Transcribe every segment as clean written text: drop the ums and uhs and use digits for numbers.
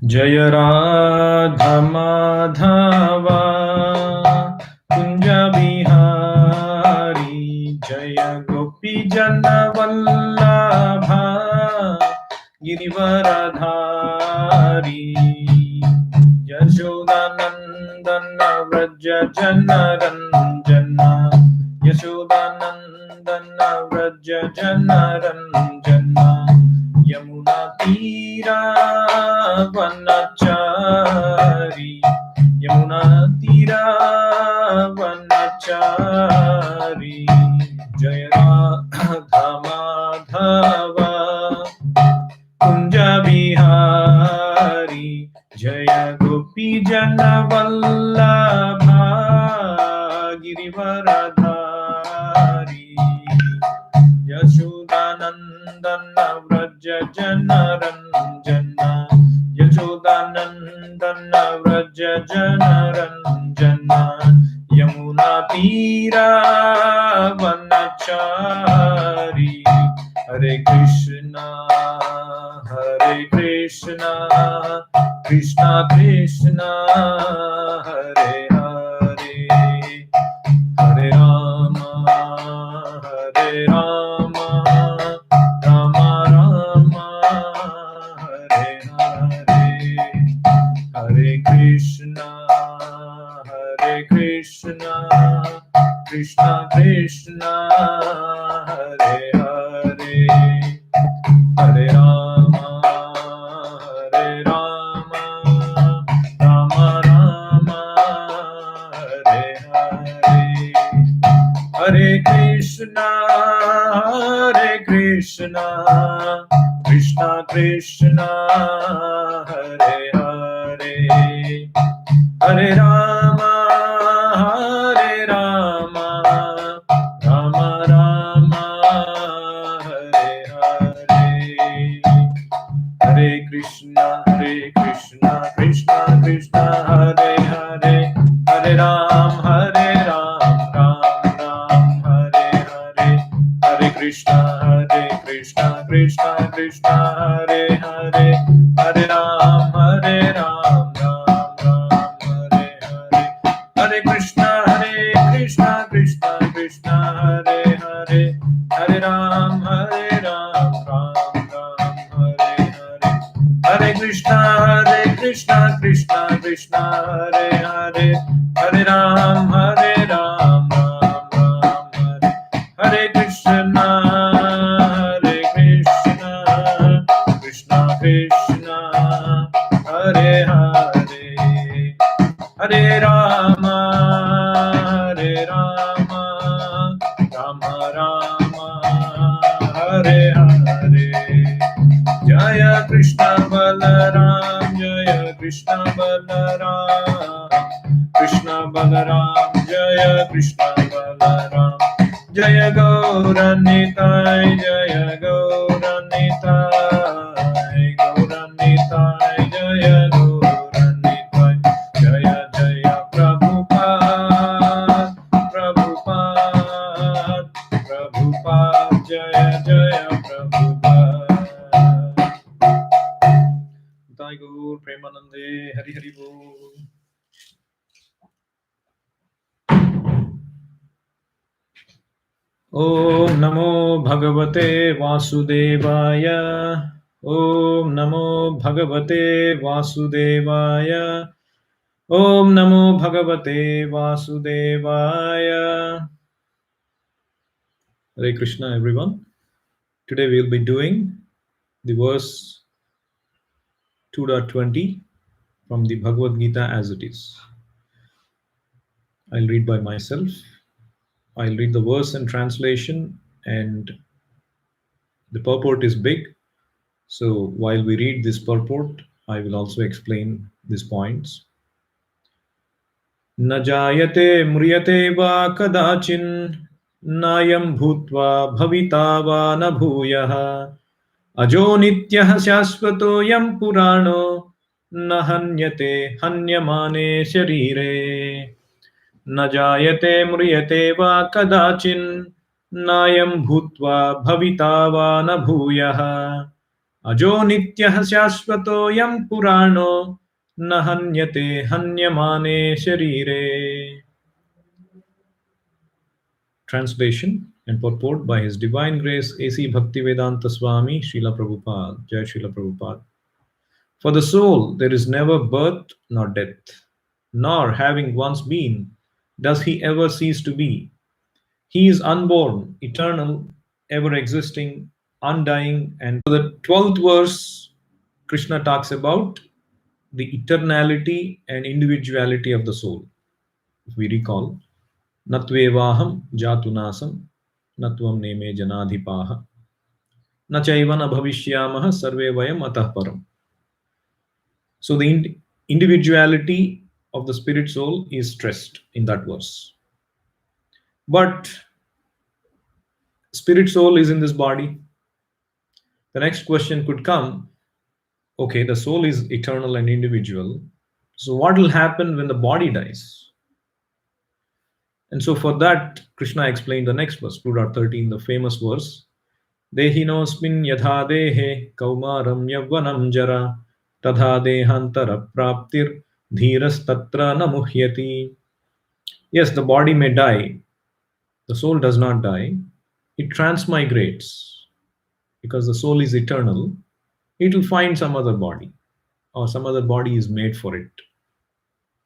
जय राधा माधव कुंज बिहारी जय गोपी जन वल्लभा गिरिवरधारी यशोदानंदन व्रज जन रंजन यशोदानंदन व्रज जन रंजन यमुना तीरा वनचारी यमुना तीरा वनचारी जय राधा माधव कुंज बिहारी जय गोपी जन वल्लभा गिरिवरधारी यशोदानंदन व्रज जन रंजन यशोदानंदन व्रज जन रंजन यमुना तीरा वनचारी हरे कृष्णा कृष्णा कृष्णा हरे हरे हरे राम राम राम हरे हरे हरे कृष्णा कृष्णा कृष्णा हरे हरे हरे राम राम राम हरे हरे हरे कृष्णा कृष्णा कृष्णा हरे हरे हरे राम राम राम हरे हरे हरे कृष्णा कृष्णा कृष्णा हरे हरे हरे राम राम राम हरे हरे हरे कृष्णा कृष्णा कृष्णा हरे हरे हरे राम राम राम हरे हरे हरे कृष्णा कृष्णा कृष्णा हरे हरे हरे राम राम राम हरे हरे हरे कृष्णा कृष्णा कृष्णा हरे हरे हरे राम राम राम हरे हरे कृष्णा कृष्णा कृष्णा हरे हरे हरे राम राम राम हरे हरे जय कृष्ण बलराम कृष्ण बलराम जय कृष्ण बलराम जय गौरनिताय गौरनिताय जय गौरनिताय जय जय प्रभुपाद जय जय प्रभुपाद ताई गौर प्रेमानंदे हरि हरि बोल। ओम नमो भगवते वासुदेवाय ओम नमो भगवते वासुदेवाय ओम नमो भगवते वासुदेवाय। Hare Krishna everyone. Today we will be doing the verse 2.20 from the Bhagavad Gita as it is. I'll read by myself. I'll read the verse and translation, and the purport is big. So while we read this purport, I will also explain these points. न जायते म्रियते वा कदाचिन् नायं भूत्वा भविता वा न भूयः अजो नित्यः शाश्वतोऽयं पुराणो न हन्यते हन्यमाने शरीरे न जायते म्रियते वा कदाचिन् नायं भूत्वा भविता वा न भूयः अजो नित्यः शाश्वतोऽयं पुराणो न हन्यते हन्यमाने शरीरे. Translation and purport by His Divine Grace A.C. Bhaktivedanta Swami Srila Prabhupada. Jai Srila Prabhupada. For the soul there is never birth nor death, nor having once been, does he ever cease to be. He is unborn, eternal, ever existing, undying. And the 12th verse, Krishna talks about the eternality and individuality of the soul. If we recall, Natvevaham Jatunasam Natvam Neme Janadhipaha Nachaivan Abhavishyamaha Sarve Vayam Atah Param. So the individuality of the spirit soul is stressed in that verse. But spirit soul is in this body. The next question could come, okay, the soul is eternal and individual. So what will happen when the body dies? And so for that, Krishna explained the next verse, 2.13, the famous verse. Dehinosmin yadha dehe kaumaram yavvanam jara tadha dehantara praptir dhiras tatra namuhyati. Yes, the body may die, the soul does not die. It transmigrates because the soul is eternal. It will find some other body or some other body is made for it.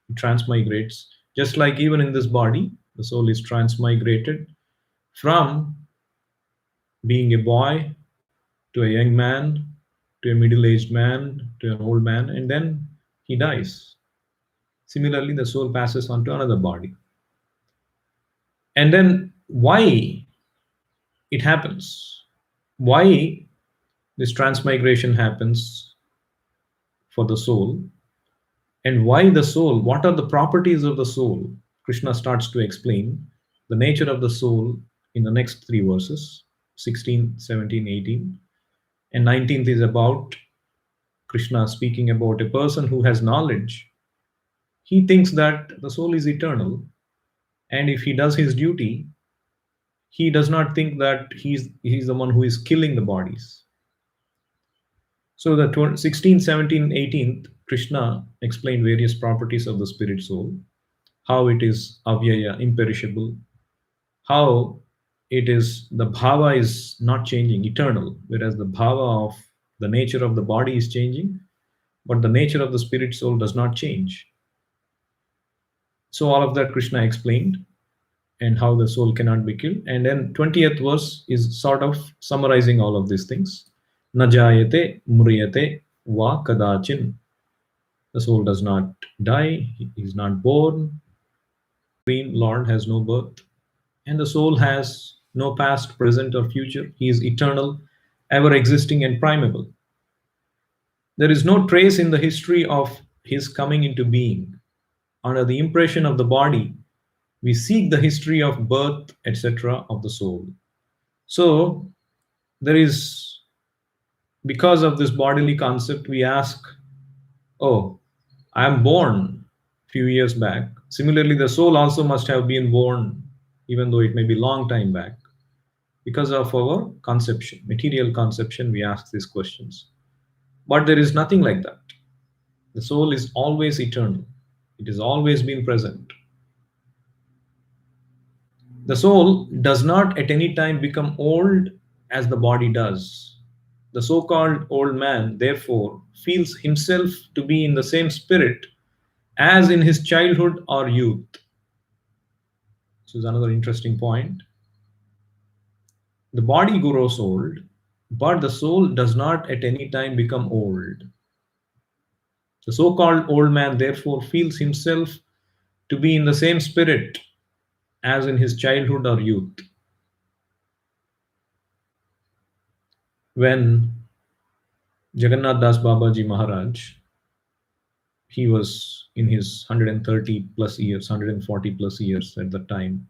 It transmigrates. Just like even in this body, the soul is transmigrated from being a boy to a young man to a middle aged man to an old man, and then he dies. Similarly, the soul passes on to another body. And then why it happens? Why this transmigration happens for the soul? And why the soul? What are the properties of the soul? Krishna starts to explain the nature of the soul in the next three verses, 16, 17, 18. And 19th is about Krishna speaking about a person who has knowledge. He thinks that the soul is eternal, and if he does his duty, he does not think that he's the one who is killing the bodies. So the 16, 17, 18th, Krishna explained various properties of the spirit soul, how it is avyaya, imperishable, how it is the bhava is not changing, eternal, whereas the bhava of the nature of the body is changing, but the nature of the spirit soul does not change. So all of that Krishna explained, and how the soul cannot be killed. And then 20th verse is sort of summarizing all of these things. Najayate mriyate va kadachin. The soul does not die, he is not born. Supreme Lord has no birth, and the soul has no past, present, or future. He is eternal, ever existing, and primeval. There is no trace in the history of his coming into being. Under the impression of the body, we seek the history of birth, etc., of the soul. So, there is, because of this bodily concept, we ask, oh, I am born few years back. Similarly, the soul also must have been born, even though it may be long time back. Because of our conception, material conception, we ask these questions. But there is nothing like that. The soul is always eternal. It has always been present. The soul does not at any time become old as the body does. The so called old man, therefore, feels himself to be in the same spirit as in his childhood or youth. This is another interesting point. The body grows old, but the soul does not at any time become old. The so called old man, therefore, feels himself to be in the same spirit as in his childhood or youth. When Jagannath Das Babaji Maharaj, he was in his 130 plus years, 140 plus years at the time,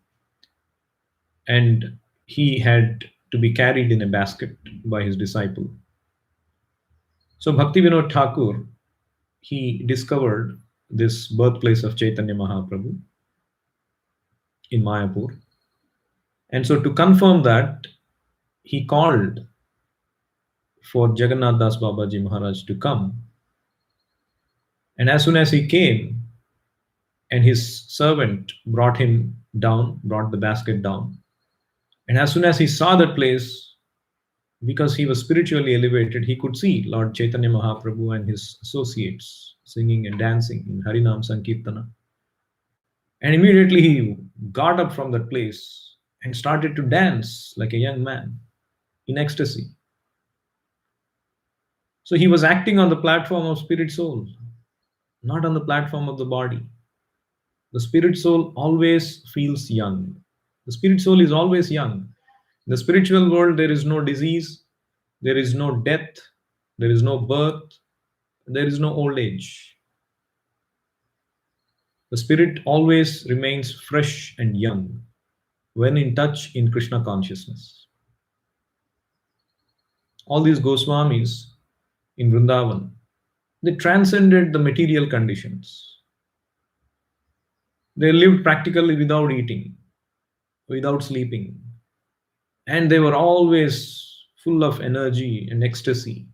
and he had to be carried in a basket by his disciple. So Bhaktivinoda Thakur, he discovered this birthplace of Chaitanya Mahaprabhu in Mayapur. And so to confirm that, he called for Jagannath Das Babaji Maharaj to come. And as soon as he came, and his servant brought him down, brought the basket down. And as soon as he saw that place, because he was spiritually elevated, he could see Lord Chaitanya Mahaprabhu and his associates singing and dancing in Harinam Sankirtana. And immediately he got up from that place and started to dance like a young man in ecstasy. So he was acting on the platform of spirit soul, not on the platform of the body. The spirit soul always feels young. The spirit soul is always young. In the spiritual world, there is no disease, there is no death, there is no birth, there is no old age. The spirit always remains fresh and young when in touch in Krishna consciousness. All these Goswamis in Vrindavan, they transcended the material conditions. They lived practically without eating, without sleeping, and they were always full of energy and ecstasy.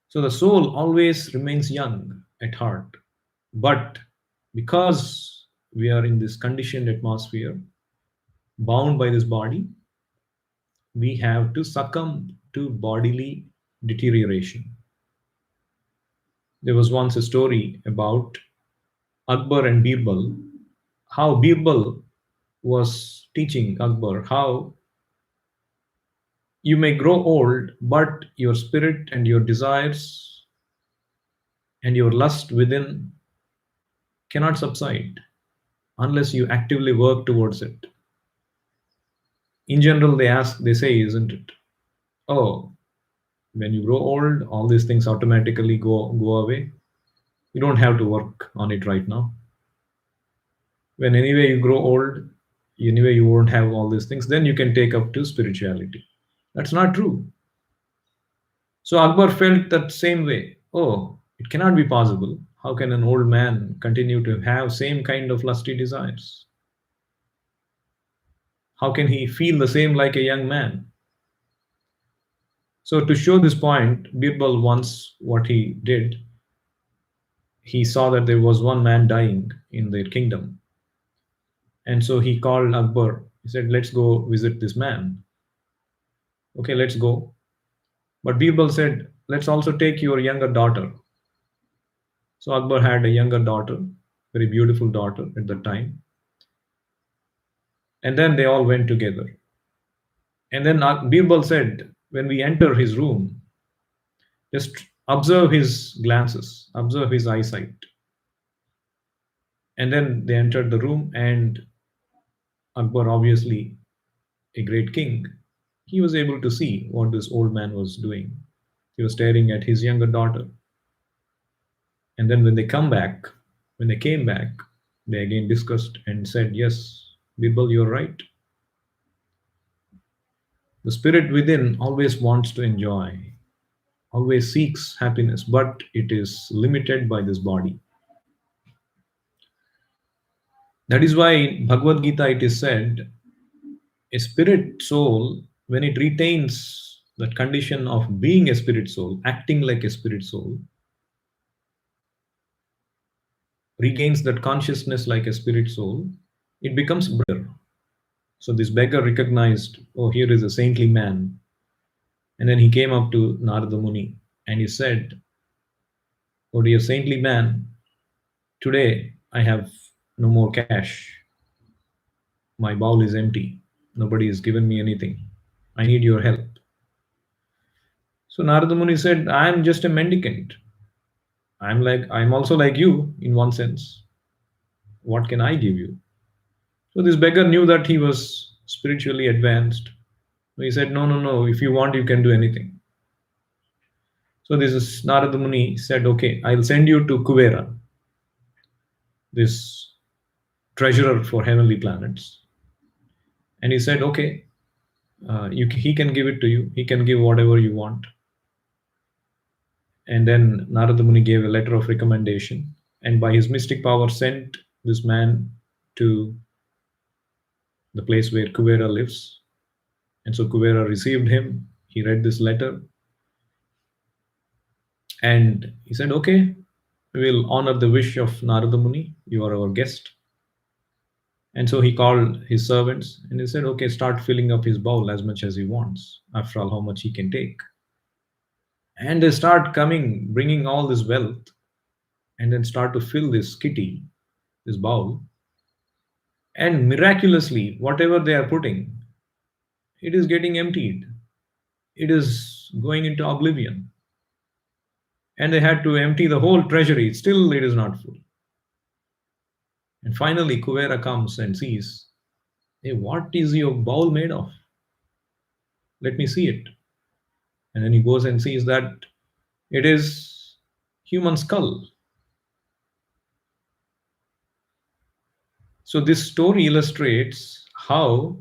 So the soul always remains young at heart. But because we are in this conditioned atmosphere, bound by this body, we have to succumb to bodily deterioration. There was once a story about Akbar and Birbal, how Birbal was teaching Akbar how you may grow old, but your spirit and your desires and your lust within cannot subside unless you actively work towards it. In general, they say, isn't it? Oh, when you grow old, all these things automatically go away. You don't have to work on it right now. When anyway you grow old, anyway you won't have all these things, then you can take up to spirituality. That's not true. So Akbar felt that same way. Oh, it cannot be possible. How can an old man continue to have same kind of lusty desires? How can he feel the same like a young man? So to show this point, Birbal once what he did, he saw that there was one man dying in their kingdom. And so he called Akbar. He said, let's go visit this man. Okay, let's go. But Birbal said, let's also take your younger daughter. So Akbar had a younger daughter, very beautiful daughter at the time. And then they all went together. And then Birbal said, when we enter his room, just observe his glances, observe his eyesight. And then they entered the room, and Akbar, obviously a great king, he was able to see what this old man was doing. He was staring at his younger daughter. And then when they came back, they again discussed and said, yes, Birbal, you're right. The spirit within always wants to enjoy, always seeks happiness, but it is limited by this body. That is why in Bhagavad Gita it is said, a spirit soul, when it retains that condition of being a spirit soul, acting like a spirit soul, regains that consciousness like a spirit soul, it becomes beggar. So this beggar recognized, oh, here is a saintly man. And then he came up to Narada Muni and he said, oh, dear saintly man, today I have no more cash. My bowl is empty. Nobody has given me anything. I need your help. So Narada Muni said, I am just a mendicant. I'm also like you in one sense. What can I give you? So this beggar knew that he was spiritually advanced. He said, no, no, no. If you want, you can do anything. So this is Narada Muni said, okay, I'll send you to Kuvera, this treasurer for heavenly planets. And he said, okay, he can give it to you. He can give whatever you want. And then Narada Muni gave a letter of recommendation, and by his mystic power sent this man to the place where Kuvera lives. And so Kuvera received him. He read this letter and he said, "Okay, we will honor the wish of Narada Muni. You are our guest." And so he called his servants and he said, "Okay, start filling up his bowl as much as he wants. After all, how much he can take." And they start coming, bringing all this wealth, and then start to fill this kitty, this bowl. And miraculously, whatever they are putting, it is getting emptied. It is going into oblivion. And they had to empty the whole treasury. Still, it is not full. And finally, Kuvera comes and sees, "Hey, what is your bowl made of? Let me see it." And then he goes and sees that it is human skull. So this story illustrates how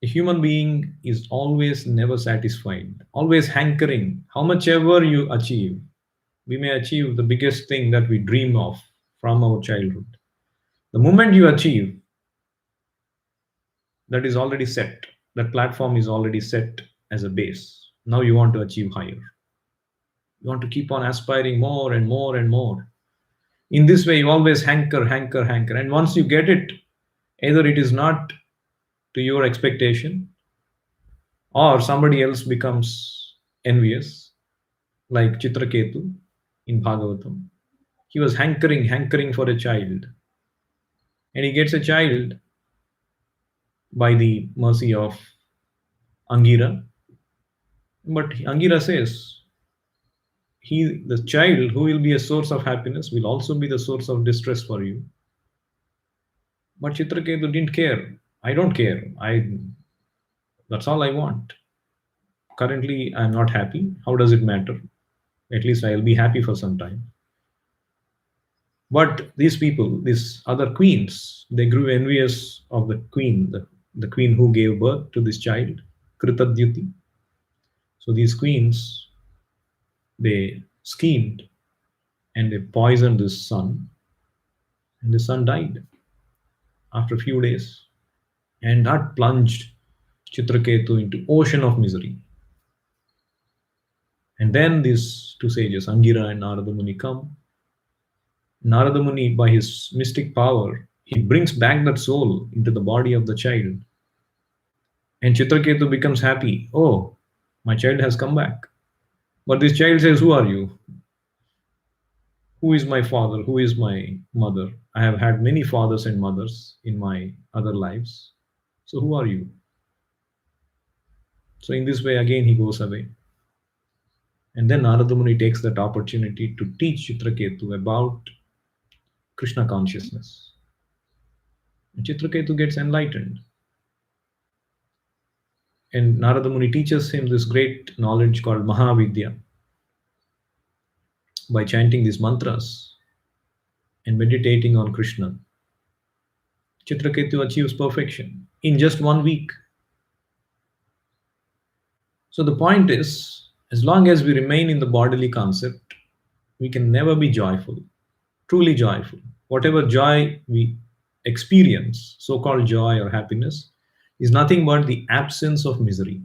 a human being is always never satisfied, always hankering. How much ever you achieve, we may achieve the biggest thing that we dream of from our childhood. The moment you achieve, that is already set. That platform is already set as a base. Now you want to achieve higher. You want to keep on aspiring more and more and more. In this way, you always hanker, hanker, hanker. And once you get it, either it is not to your expectation or somebody else becomes envious, like Chitraketu in Bhagavatam. He was hankering, hankering for a child. And he gets a child by the mercy of Angira. But Angira says, the child who will be a source of happiness will also be the source of distress for you. But Chitraketu didn't care. I don't care. That's all I want. Currently, I'm not happy. How does it matter? At least I'll be happy for some time. But these people, these other queens, they grew envious of the queen who gave birth to this child, Kritadyuti. So these queens, they schemed and they poisoned this son, and the son died after a few days. And that plunged Chitraketu into ocean of misery. And then these two sages, Angira and Narada Muni, come. Narada Muni, by his mystic power, he brings back that soul into the body of the child. And Chitraketu becomes happy. Oh, my child has come back. But this child says, "Who are you? Who is my father? Who is my mother? I have had many fathers and mothers in my other lives. So who are you?" So in this way, again, he goes away. And then Narada Muni takes that opportunity to teach Chitraketu about Krishna consciousness. And Chitraketu gets enlightened. And Narada Muni teaches him this great knowledge called Mahavidya by chanting these mantras and meditating on Krishna. Chitraketu achieves perfection in just 1 week. So the point is, as long as we remain in the bodily concept, we can never be joyful, truly joyful. Whatever joy we experience, so called joy or happiness, is nothing but the absence of misery.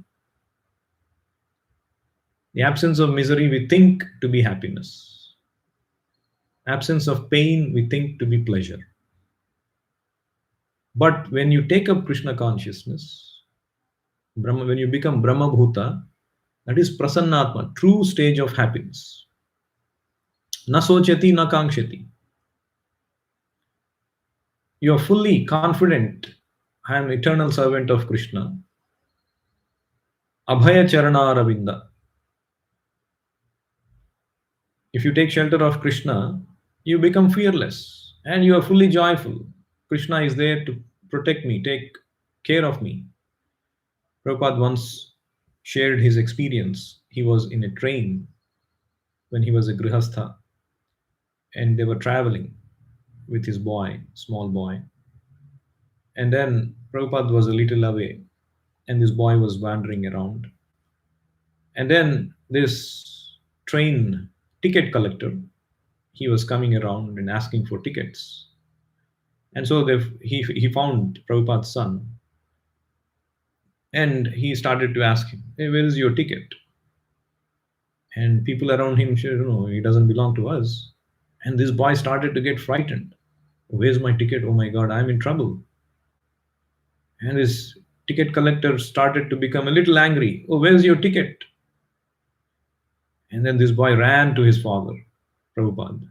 The absence of misery we think to be happiness. Absence of pain we think to be pleasure. But when you take up Krishna consciousness, when you become Brahma Bhuta, that is Prasannatma, true stage of happiness. Na sochati na kankshati. You are fully confident, I am eternal servant of Krishna. Abhaya Charana Aravinda. If you take shelter of Krishna, you become fearless and you are fully joyful. Krishna is there to protect me, take care of me. Prabhupada once shared his experience. He was in a train when he was a grihastha and they were traveling with his boy, small boy. And then Prabhupada was a little away and this boy was wandering around. And then this train ticket collector, he was coming around and asking for tickets. And so he found Prabhupada's son And he started to ask him, hey, where is your ticket? And people around him said, he doesn't belong to us. And this boy started to get frightened. Where's my ticket? Oh my God, I'm in trouble. And his ticket collector started to become a little angry. Oh, where's your ticket? And then this boy ran to his father, Prabhupada.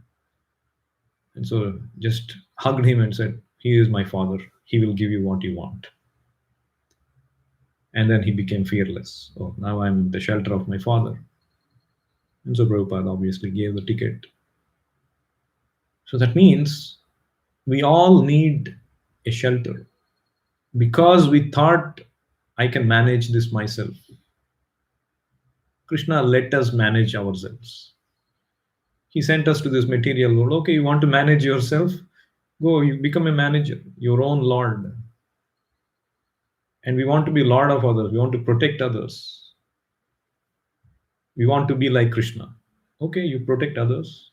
And so just hugged him and said, he is my father. He will give you what you want. And then he became fearless. Oh, now I'm the shelter of my father. And so Prabhupada obviously gave the ticket. So that means we all need a shelter because we thought I can manage this myself. Krishna let us manage ourselves. He sent us to this material world. Okay, you want to manage yourself? Go, you become a manager, your own Lord. And we want to be Lord of others. We want to protect others. We want to be like Krishna. Okay, you protect others.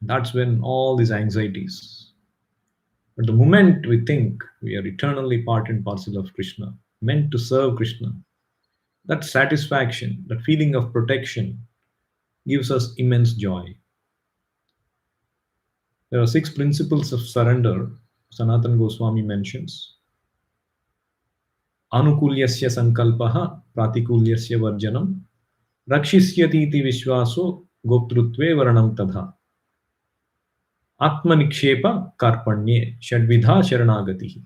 That's when all these anxieties. But the moment we think we are eternally part and parcel of Krishna, meant to serve Krishna, that satisfaction, that feeling of protection gives us immense joy. There are 6 principles of surrender, Sanatan Goswami mentions. Anukulyasya sankalpaha pratikulyasya varjanam rakshisyatiti vishwaso goptrutve varanam tadha atmanikshepa karpanye shadvidha sharanagati.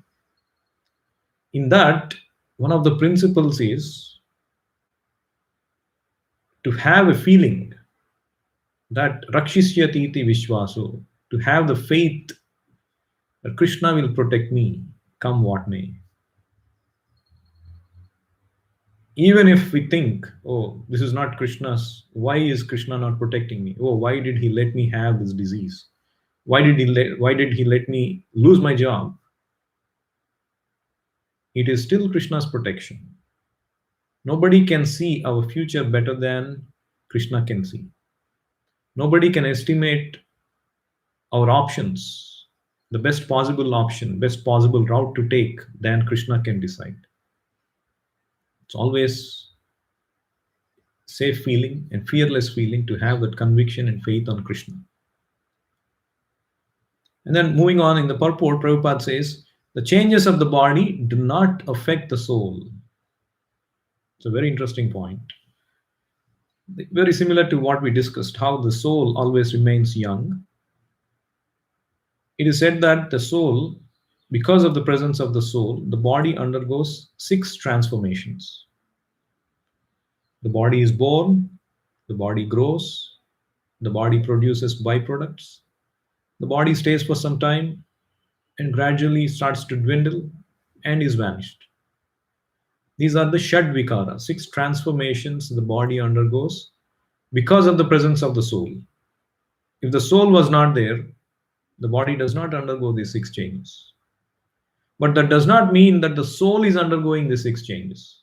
In that, one of the principles is to have a feeling that rakshisyatiti vishwaso, to have the faith that Krishna will protect me, come what may. Even if we think, oh, this is not Krishna's, why is Krishna not protecting me? Oh, why did he let me have this disease? Why did he let me lose my job? It is still Krishna's protection. Nobody can see our future better than Krishna can see. Nobody can estimate our options, the best possible option, best possible route to take than Krishna can decide. It's always safe feeling and fearless feeling to have that conviction and faith on Krishna. And then moving on in the purport, Prabhupada says, the changes of the body do not affect the soul. It's a very interesting point. Very similar to what we discussed, how the soul always remains young. It is said that the soul, because of the presence of the soul, the body undergoes 6 transformations. The body is born, the body grows, the body produces byproducts, the body stays for some time and gradually starts to dwindle and is vanished. These are the Shad Vikara, 6 transformations the body undergoes because of the presence of the soul. If the soul was not there, the body does not undergo these 6 changes. But that does not mean that the soul is undergoing these 6 changes.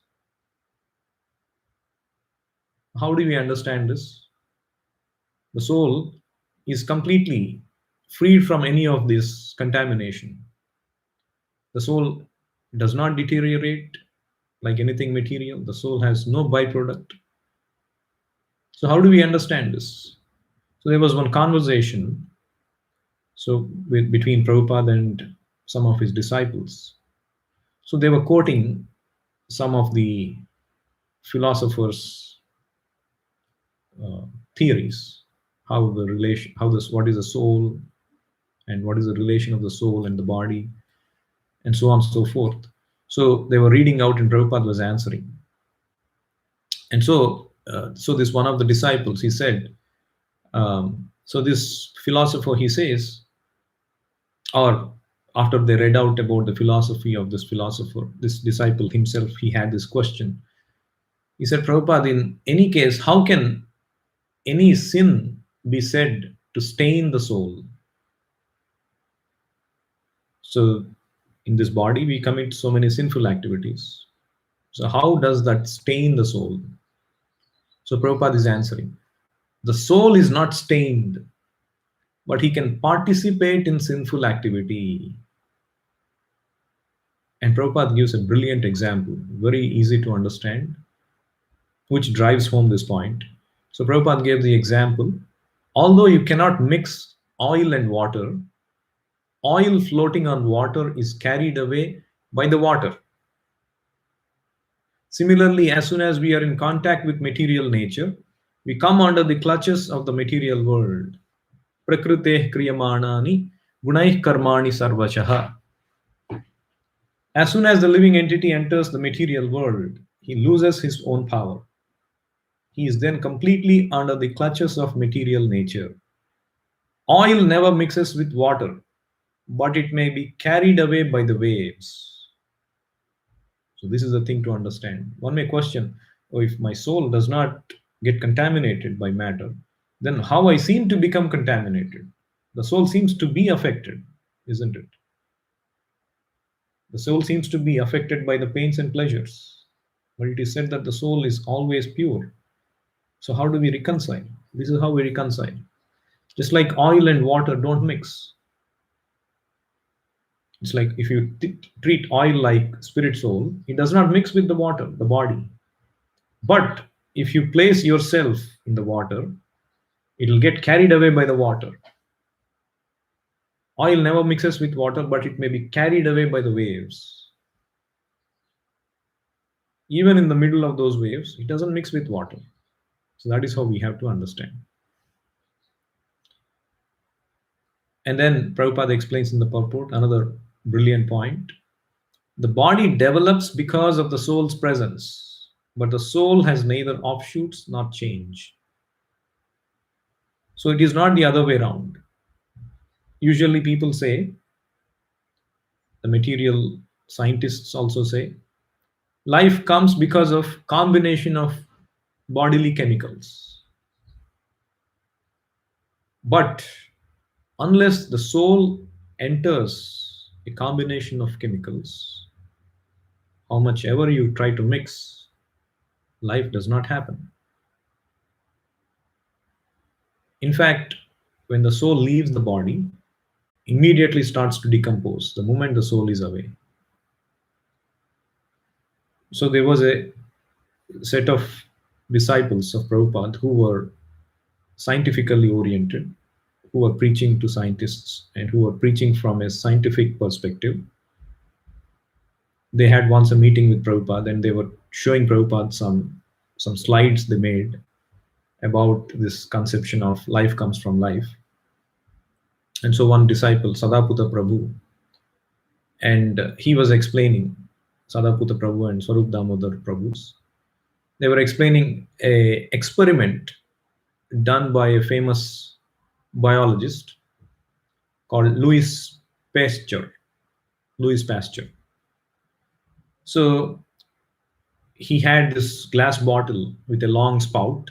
How do we understand this? The soul is completely freed from any of this contamination. The soul does not deteriorate like anything material. The soul has no byproduct. So how do we understand this? So there was one conversation between Prabhupada and some of his disciples. So they were quoting some of the philosophers' uh, theories, how the relation, how this, what is the soul, and what is the relation of the soul and the body, and so on and so forth. So they were reading out, and Prabhupada was answering. And so this one of the disciples, he said, so this philosopher, he says, or after they read out about the philosophy of this philosopher, this disciple himself, he had this question. He said, Prabhupada, in any case, how can any sin be said to stain the soul? So in this body, we commit so many sinful activities. So how does that stain the soul? So Prabhupada is answering. The soul is not stained, but he can participate in sinful activity. And Prabhupada gives a brilliant example, very easy to understand, which drives home this point. So Prabhupada gave the example, although you cannot mix oil and water, oil floating on water is carried away by the water. Similarly, as soon as we are in contact with material nature, we come under the clutches of the material world. Prakrute kriyamanani gunaih karmani sarvachaha. As soon as the living entity enters the material world, he loses his own power. He is then completely under the clutches of material nature. Oil never mixes with water, but it may be carried away by the waves. So, this is the thing to understand. One may question, oh, if my soul does not get contaminated by matter, then how I seem to become contaminated? The soul seems to be affected, isn't it? The soul seems to be affected by the pains and pleasures. But it is said that the soul is always pure. So, how do we reconcile? This is how we reconcile. Just like oil and water don't mix. It's like if you treat oil like spirit soul, it does not mix with the water, the body. But if you place yourself in the water, it will get carried away by the water. Oil never mixes with water, but it may be carried away by the waves. Even in the middle of those waves, it doesn't mix with water. So that is how we have to understand. And then Prabhupada explains in the purport another brilliant point. The body develops because of the soul's presence, but the soul has neither offshoots nor change. So it is not the other way around. Usually people say, the material scientists also say, life comes because of combination of bodily chemicals. But unless the soul enters a combination of chemicals, how much ever you try to mix, life does not happen. In fact, when the soul leaves the body, immediately starts to decompose the moment the soul is away. So there was a set of disciples of Prabhupada who were scientifically oriented, who were preaching to scientists and who were preaching from a scientific perspective. They had once a meeting with Prabhupada and they were showing Prabhupada some slides they made about this conception of life comes from life. And so one disciple, Sadaputa Prabhu, and he was explaining, Sadaputa Prabhu and Swarup Damodar Prabhus, they were explaining a experiment done by a famous biologist called Louis Pasteur. Louis Pasteur. So he had this glass bottle with a long spout,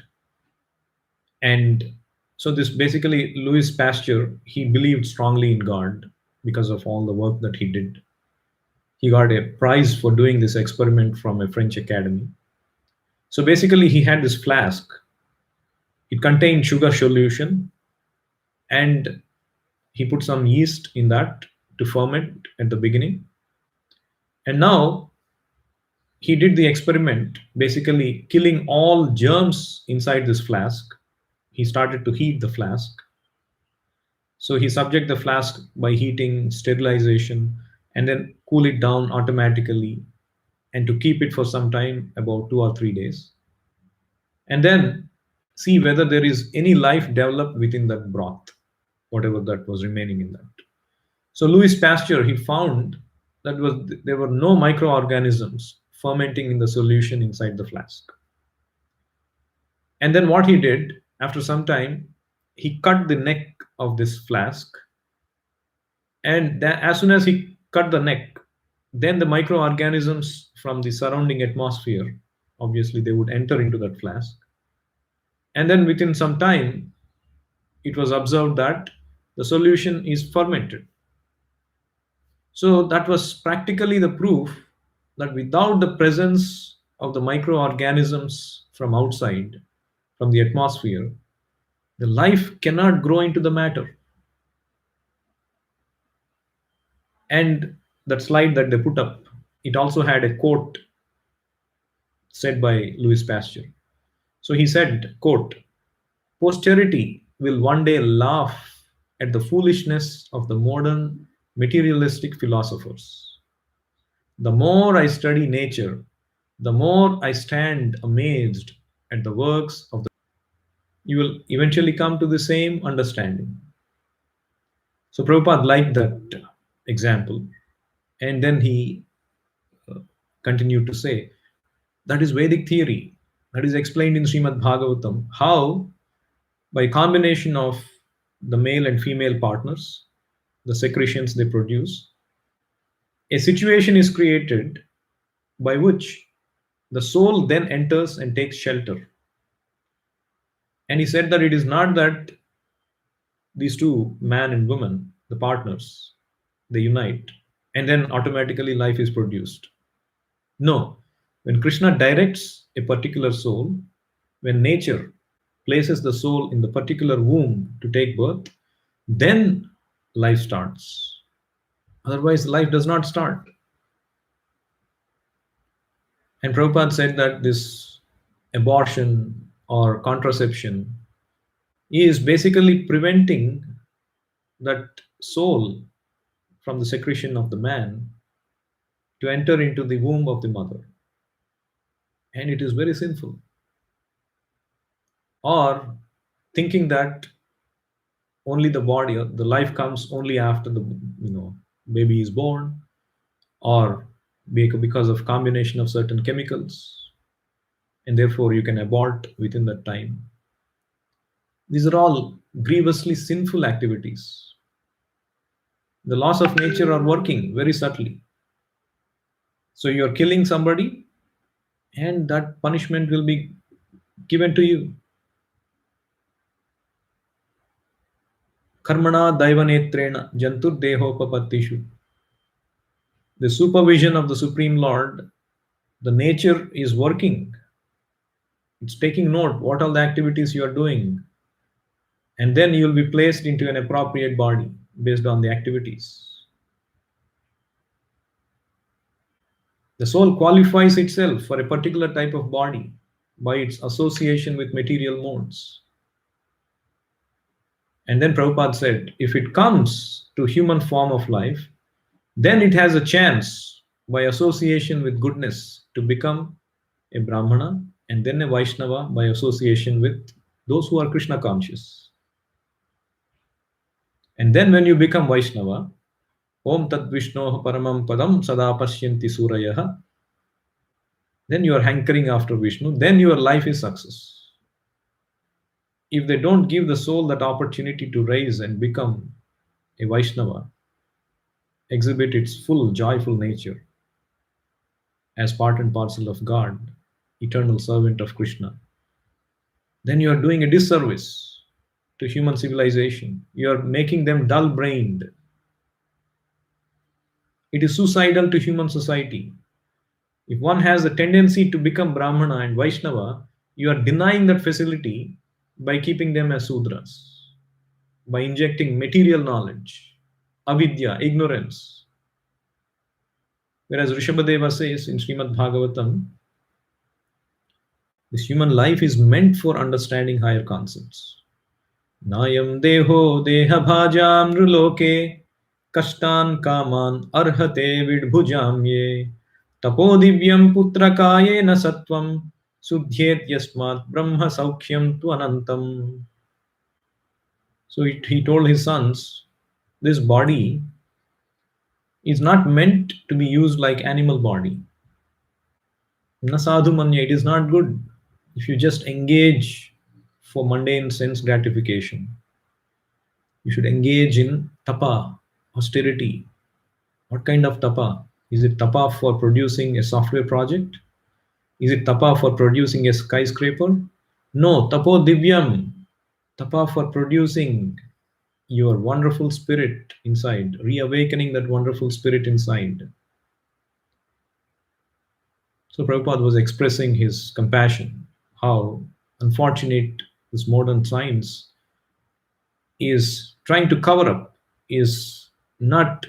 and so this basically Louis Pasteur, he believed strongly in God because of all the work that he did. He got a prize for doing this experiment from a French academy. So basically he had this flask. It contained sugar solution, and he put some yeast in that to ferment at the beginning. And now he did the experiment, basically killing all germs inside this flask. He started to heat the flask. So he subject the flask by heating, sterilization, and then cool it down automatically, and to keep it for some time, about 2 or 3 days. And then see whether there is any life developed within that broth, whatever that was remaining in that. So Louis Pasteur, he found that there were no microorganisms fermenting in the solution inside the flask. And then what he did, after some time, he cut the neck of this flask. And as soon as he cut the neck, then the microorganisms from the surrounding atmosphere, obviously they would enter into that flask. And then within some time, it was observed that the solution is fermented. So that was practically the proof that without the presence of the microorganisms from outside, from the atmosphere, the life cannot grow into the matter. And that slide that they put up, It also had a quote said by Louis Pasteur. So he said, quote, "Posterity will one day laugh at the foolishness of the modern materialistic philosophers. The more I study nature, the more I stand amazed at the works of the. You will eventually come to the same understanding." So Prabhupada liked that example. And then he continued to say, that is Vedic theory. That is explained in Srimad Bhagavatam. How, by combination of the male and female partners, the secretions they produce, a situation is created by which the soul then enters and takes shelter. And he said that it is not that these two, man and woman, the partners, they unite, and then automatically life is produced. No, when Krishna directs a particular soul, when nature places the soul in the particular womb to take birth, then life starts. Otherwise, life does not start. And Prabhupada said that this abortion or contraception is basically preventing that soul from the secretion of the man to enter into the womb of the mother. And it is very sinful. Or thinking that only the body, the life comes only after the baby is born, or because of combination of certain chemicals, and therefore you can abort within that time. These are all grievously sinful activities. The laws of nature are working very subtly. So you are killing somebody, and that punishment will be given to you. Karmana daivanetrena jantur dehopapattishu. The supervision of the Supreme Lord, the nature is working. It's taking note what all the activities you are doing. And then you will be placed into an appropriate body based on the activities. The soul qualifies itself for a particular type of body by its association with material modes. And then Prabhupada said, if it comes to human form of life, then it has a chance by association with goodness to become a Brahmana and then a Vaishnava by association with those who are Krishna conscious. And then when you become Vaishnava, Om Tat Vishnoh Paramam Padam Sada Pashyanti Surayah, then you are hankering after Vishnu, then your life is success. If they don't give the soul that opportunity to rise and become a Vaishnava, exhibit its full joyful nature as part and parcel of God, eternal servant of Krishna, then you are doing a disservice to human civilization. You are making them dull brained. It is suicidal to human society. If one has a tendency to become Brahmana and Vaishnava, you are denying that facility by keeping them as Sudras, by injecting material knowledge, avidya, ignorance. Whereas Rishabhadeva says in Srimad Bhagavatam, this human life is meant for understanding higher concepts. Nayam deho deha bhajam nruloke kashtan kaman arhate vidbhujam ye tapo divyam putrakaye na sattvam sudhyet yasmat brahma saukhyam tu anantam. So he told his sons, this body is not meant to be used like animal body. Nasadhu manya, it is not good if you just engage for mundane sense gratification. You should engage in tapa, austerity. What kind of tapa? Is it tapa for producing a software project? Is it tapa for producing a skyscraper? No, tapo divyam. Tapa for producing your wonderful spirit inside, reawakening that wonderful spirit inside. So Prabhupada was expressing his compassion, how unfortunate this modern science is trying to cover up, is not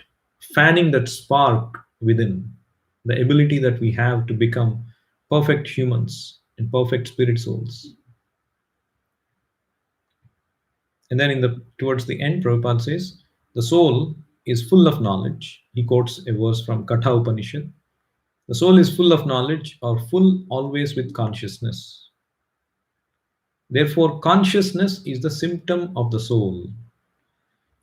fanning that spark within, the ability that we have to become perfect humans and perfect spirit souls. And then in the towards the end, Prabhupada says, the soul is full of knowledge. He quotes a verse from Katha Upanishad. The soul is full of knowledge, or full always with consciousness. Therefore, consciousness is the symptom of the soul.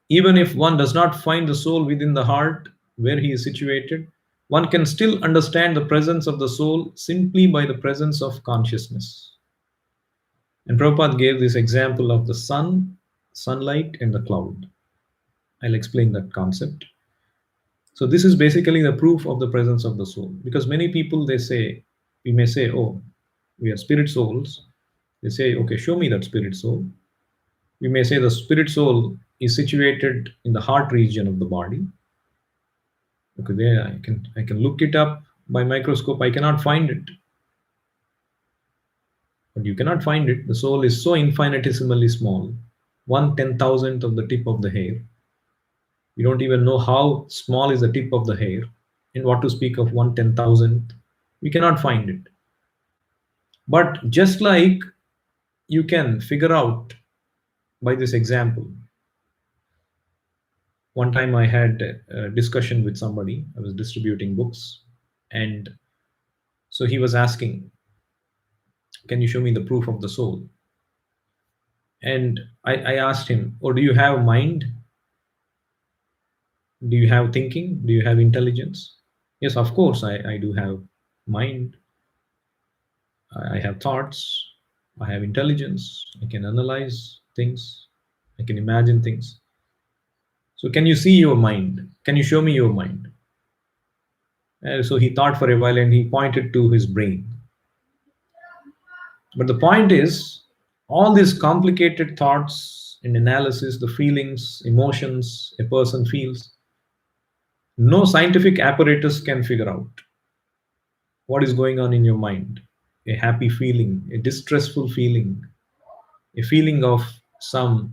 Even if one does not find the soul within the heart where he is situated, one can still understand the presence of the soul simply by the presence of consciousness. And Prabhupada gave this example of the sun, sunlight, and the cloud. I'll explain that concept. So this is basically the proof of the presence of the soul. Because many people, they say, we may say, oh, we are spirit souls. They say, okay, show me that spirit soul. We may say the spirit soul is situated in the heart region of the body. Okay, there I can look it up by microscope. I cannot find it. But you cannot find it. The soul is so infinitesimally small, 1/10,000th of the tip of the hair. We don't even know how small is the tip of the hair, and what to speak of 1/10,000th. We cannot find it. But just like you can figure out by this example, one time I had a discussion with somebody. I was distributing books, and so he was asking, can you show me the proof of the soul? And I asked him, oh, do you have mind? Do you have thinking? Do you have intelligence? Yes, of course, I do have mind. I have thoughts. I have intelligence. I can analyze things. I can imagine things. So, can you see your mind? Can you show me your mind? So he thought for a while and he pointed to his brain. But the point is, all these complicated thoughts and analysis, the feelings, emotions a person feels, no scientific apparatus can figure out what is going on in your mind. A happy feeling, a distressful feeling, a feeling of some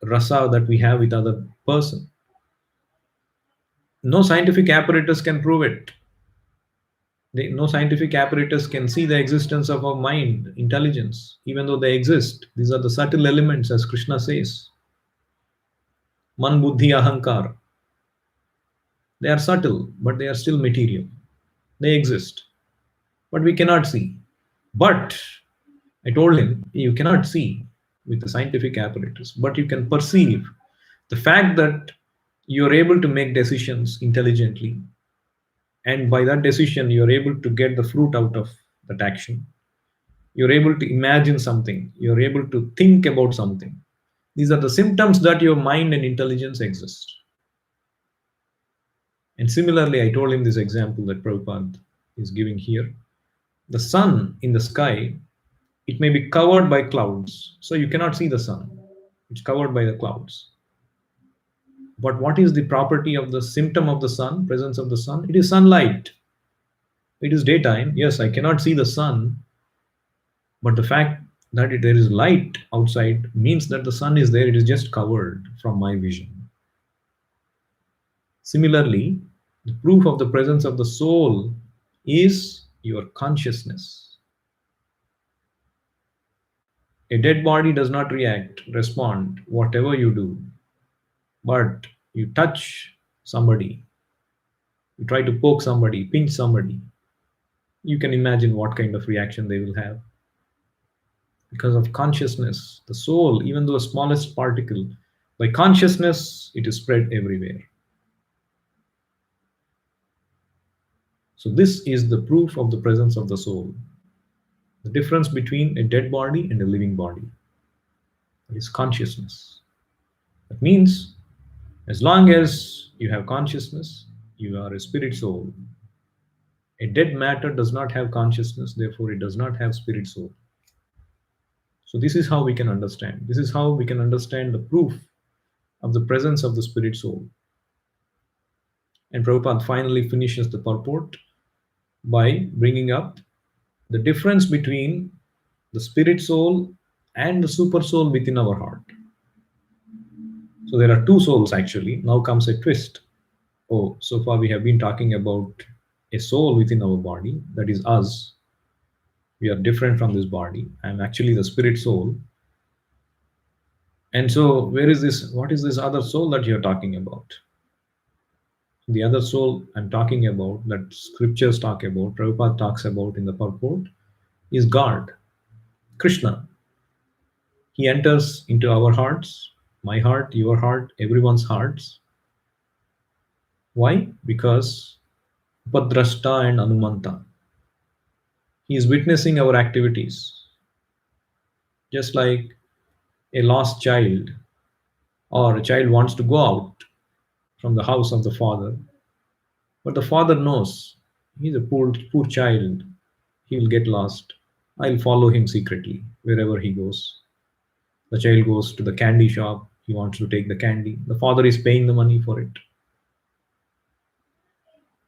rasa that we have with other person. No scientific apparatus can prove it. No scientific apparatus can see the existence of our mind, intelligence, even though they exist. These are the subtle elements, as Krishna says. Man, buddhi, ahankar. They are subtle, but they are still material. They exist, but we cannot see. But I told him, you cannot see with the scientific apparatus, but you can perceive the fact that you are able to make decisions intelligently, and by that decision, you are able to get the fruit out of that action. You're able to imagine something, you're able to think about something. These are the symptoms that your mind and intelligence exist. And similarly, I told him this example that Prabhupada is giving here. The sun in the sky, it may be covered by clouds, so you cannot see the sun. It's covered by the clouds. But what is the property of the symptom of the sun, presence of the sun? It is sunlight. It is daytime. Yes, I cannot see the sun, but the fact that there is light outside means that the sun is there. It is just covered from my vision. Similarly, the proof of the presence of the soul is your consciousness. A dead body does not react, respond, whatever you do. But you touch somebody, you try to poke somebody, pinch somebody, you can imagine what kind of reaction they will have. Because of consciousness, the soul, even though the smallest particle, by consciousness, it is spread everywhere. So this is the proof of the presence of the soul. The difference between a dead body and a living body is consciousness. That means as long as you have consciousness, you are a spirit soul. A dead matter does not have consciousness, therefore it does not have spirit soul. So this is how we can understand. This is how we can understand the proof of the presence of the spirit soul. And Prabhupada finally finishes the purport by bringing up the difference between the spirit soul and the super soul within our heart. So there are two souls actually. Now comes a twist. Oh, so far we have been talking about a soul within our body, that is us. We are different from this body. I am actually the spirit soul. And so, where is this? What is this other soul that you're talking about? The other soul I'm talking about, that scriptures talk about, Prabhupada talks about in the purport, is God, Krishna. He enters into our hearts, my heart, your heart, everyone's hearts. Why? Because Upadrashta and Anumanta. He is witnessing our activities, just like a lost child or a child wants to go out from the house of the father, but the father knows he's a poor child. He will get lost. I'll follow him secretly wherever he goes. The child goes to the candy shop. He wants to take the candy. The father is paying the money for it.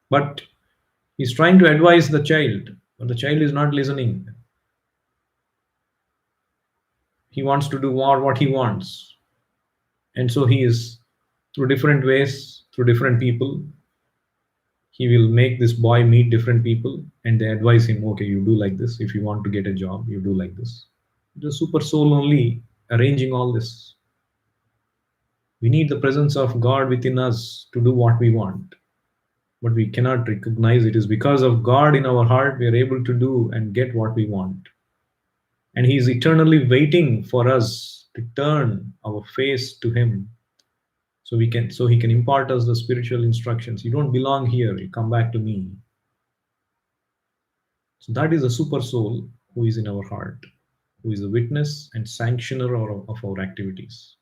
But he's trying to advise the child, but the child is not listening. He wants to do what he wants. And so he is, through different ways, through different people, he will make this boy meet different people and they advise him, okay, you do like this. If you want to get a job, you do like this. The super soul only arranging all this. We need the presence of God within us to do what we want, but we cannot recognize it is because of God in our heart we are able to do and get what we want. And He is eternally waiting for us to turn our face to Him, so He can impart us the spiritual instructions. You don't belong here, you come back to me. So that is a super soul who is in our heart, who is the witness and sanctioner of our activities.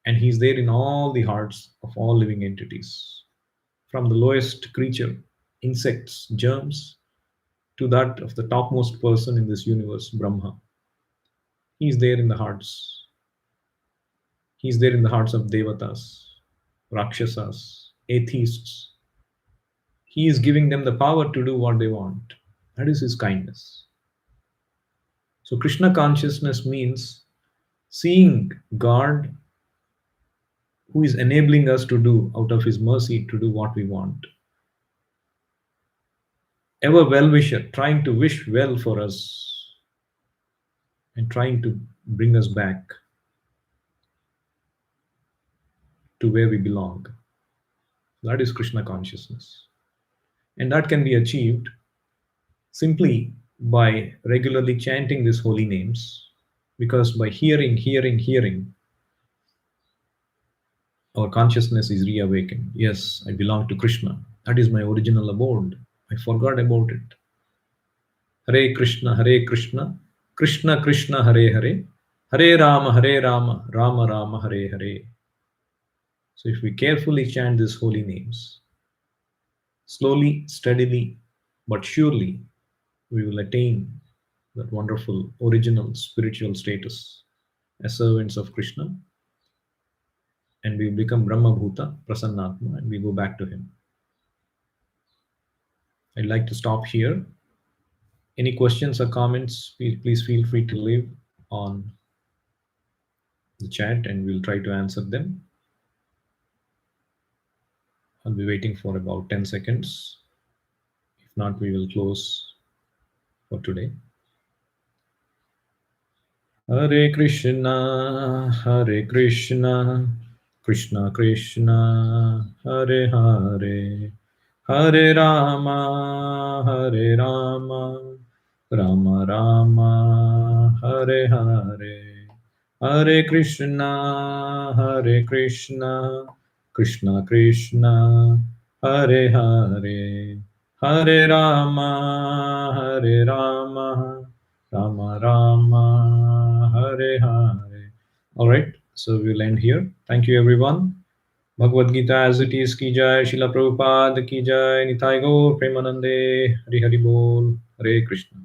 And He is there in all the hearts of all living entities, from the lowest creature, insects, germs, to that of the topmost person in this universe, Brahma. He is there in the hearts. He is there in the hearts of devatas, rakshasas, atheists. He is giving them the power to do what they want. That is His kindness. So Krishna consciousness means seeing God who is enabling us to do, out of His mercy, to do what we want. Ever well-wisher, trying to wish well for us and trying to bring us back to where we belong. That is Krishna consciousness. And that can be achieved simply by regularly chanting these holy names, because by hearing, our consciousness is reawakened. Yes, I belong to Krishna. That is my original abode. I forgot about it. Hare Krishna, Krishna Krishna, Hare Hare, Hare Rama, Rama Rama, Hare Hare. So if we carefully chant these holy names, slowly, steadily, but surely, we will attain that wonderful original spiritual status as servants of Krishna, and we become Brahma Bhuta, Prasannatma, and we go back to Him. I'd like to stop here. Any questions or comments, please feel free to leave on the chat and we'll try to answer them. I'll be waiting for about 10 seconds. If not, we will close for today. Hare Krishna, Krishna Krishna, Hare Hare, Hare Rama, Rama Rama, Hare Hare, Hare Krishna, Krishna Krishna, Hare Hare, Hare Rama, Rama Rama, Hare Hare. All right, so we'll end here. Thank you, everyone. Bhagavad Gita as it is ki jai, Srila Prabhupada ki jai, Nitai Gaur Premanande, Hari Hari Bol, Hare Krishna.